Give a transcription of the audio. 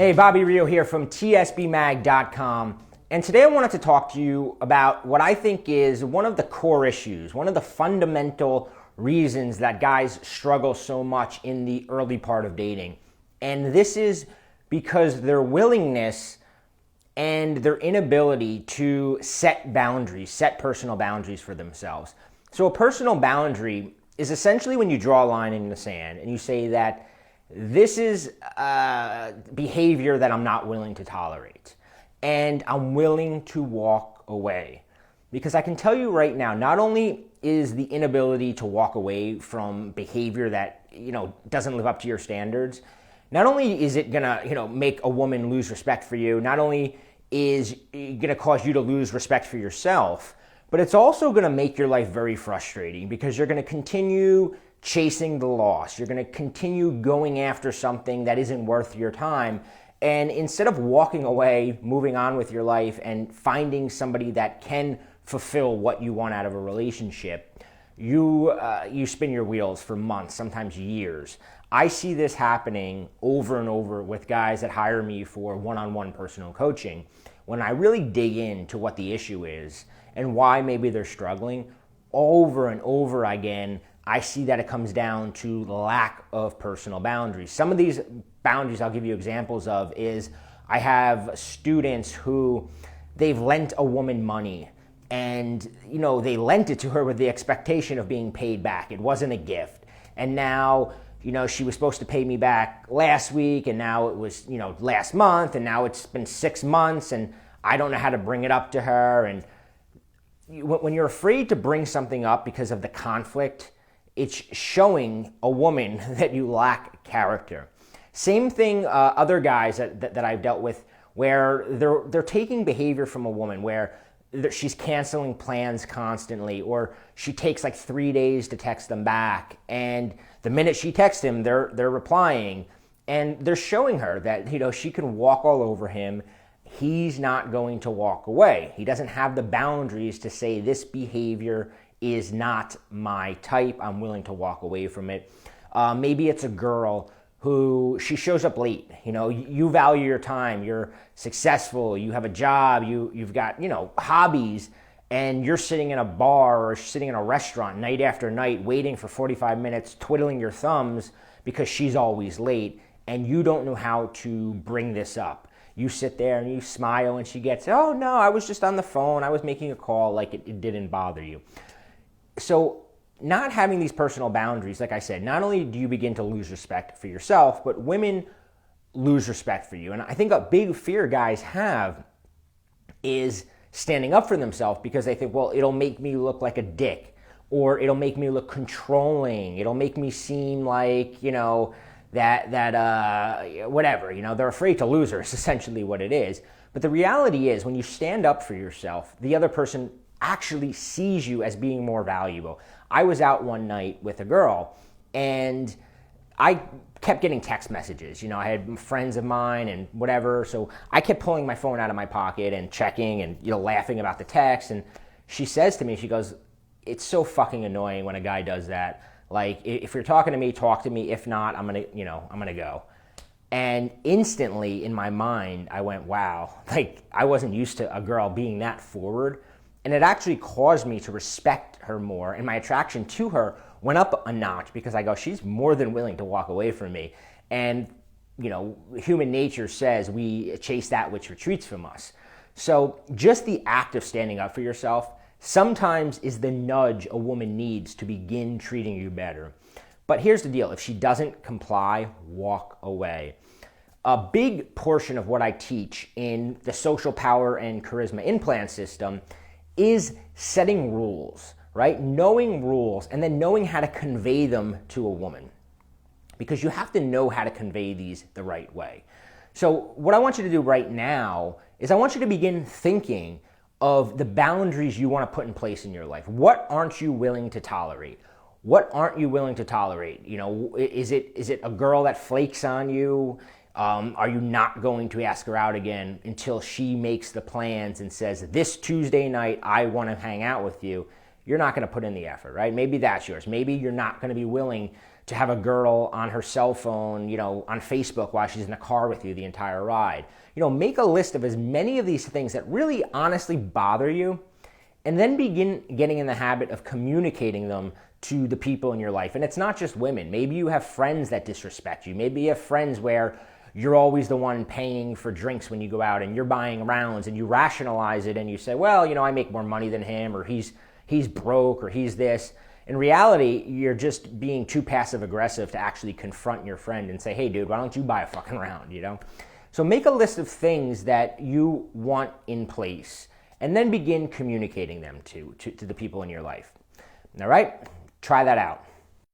Hey, Bobby Rio here from tsbmag.com, and today I wanted to talk to you about what I think is one of the core issues, one of the fundamental reasons that guys struggle so much in the early part of dating. And this is because their willingness and their inability to set boundaries, set personal boundaries for themselves. So a personal boundary is essentially when you draw a line in the sand and you say that this is behavior that I'm not willing to tolerate, and I'm willing to walk away. Because I can tell you right now, not only is the inability to walk away from behavior that, doesn't live up to your standards, not only is it gonna, make a woman lose respect for you, not only is it gonna cause you to lose respect for yourself, but it's also gonna make your life very frustrating because you're gonna continue chasing the loss. You're going to continue going after something that isn't worth your time. And instead of walking away, moving on with your life, and finding somebody that can fulfill what you want out of a relationship, you spin your wheels for months, sometimes years. I see this happening over and over with guys that hire me for one-on-one personal coaching. When I really dig into what the issue is and why maybe they're struggling, over and over again, I see that it comes down to lack of personal boundaries. Some of these boundaries I'll give you examples of is I have students who they've lent a woman money and they lent it to her with the expectation of being paid back. It wasn't a gift. And now, she was supposed to pay me back last week, and now it was, last month, and now it's been 6 months and I don't know how to bring it up to her. And when you're afraid to bring something up because of the conflict, it's showing a woman that you lack character. Same thing, other guys that I've dealt with where they're taking behavior from a woman where she's canceling plans constantly, or she takes like 3 days to text them back, and the minute she texts him, they're replying, and they're showing her that she can walk all over him. He's not going to walk away. He doesn't have the boundaries to say this behavior is not my type. I'm willing to walk away from it. Maybe it's a girl who she shows up late. You value your time. You're successful. You have a job. You've got hobbies, and you're sitting in a bar or sitting in a restaurant night after night, waiting for 45 minutes, twiddling your thumbs because she's always late, and you don't know how to bring this up. You sit there and you smile, and she gets, "Oh no, I was just on the phone. I was making a call," like it didn't bother you. So not having these personal boundaries, like I said, not only do you begin to lose respect for yourself, but women lose respect for you. And I think a big fear guys have is standing up for themselves because they think, well, it'll make me look like a dick, or it'll make me look controlling. It'll make me seem like, whatever, they're afraid to lose her is essentially what it is. But the reality is when you stand up for yourself, the other person actually sees you as being more valuable. I was out one night with a girl, and I kept getting text messages. I had friends of mine and whatever, so I kept pulling my phone out of my pocket and checking and laughing about the text. And she says to me, she goes, "It's so fucking annoying when a guy does that. Like, if you're talking to me, talk to me. If not, I'm gonna go." And instantly in my mind, I went, wow, like I wasn't used to a girl being that forward. And it actually caused me to respect her more, and my attraction to her went up a notch because I go, she's more than willing to walk away from me. And, human nature says we chase that which retreats from us. So just the act of standing up for yourself sometimes is the nudge a woman needs to begin treating you better. But here's the deal. If she doesn't comply, walk away. A big portion of what I teach in the social power and charisma implant system is setting rules, right? Knowing rules and then knowing how to convey them to a woman, because you have to know how to convey these the right way. So what I want you to do right now is I want you to begin thinking of the boundaries you want to put in place in your life. What aren't you willing to tolerate? What aren't you willing to tolerate? Is it a girl that flakes on you? Are you not going to ask her out again until she makes the plans and says, this Tuesday night, I want to hang out with you? you're not going to put in the effort, right? Maybe that's yours. Maybe you're not going to be willing to have a girl on her cell phone, on Facebook while she's in the car with you the entire ride. Make a list of as many of these things that really honestly bother you, and then begin getting in the habit of communicating them to the people in your life. And it's not just women. Maybe you have friends that disrespect you. Maybe you have friends where you're always the one paying for drinks when you go out and you're buying rounds, and you rationalize it and you say, well, I make more money than him, or he's broke, or he's this. In reality, you're just being too passive aggressive to actually confront your friend and say, hey dude, why don't you buy a fucking round, So make a list of things that you want in place, and then begin communicating them to the people in your life. All right? Try that out.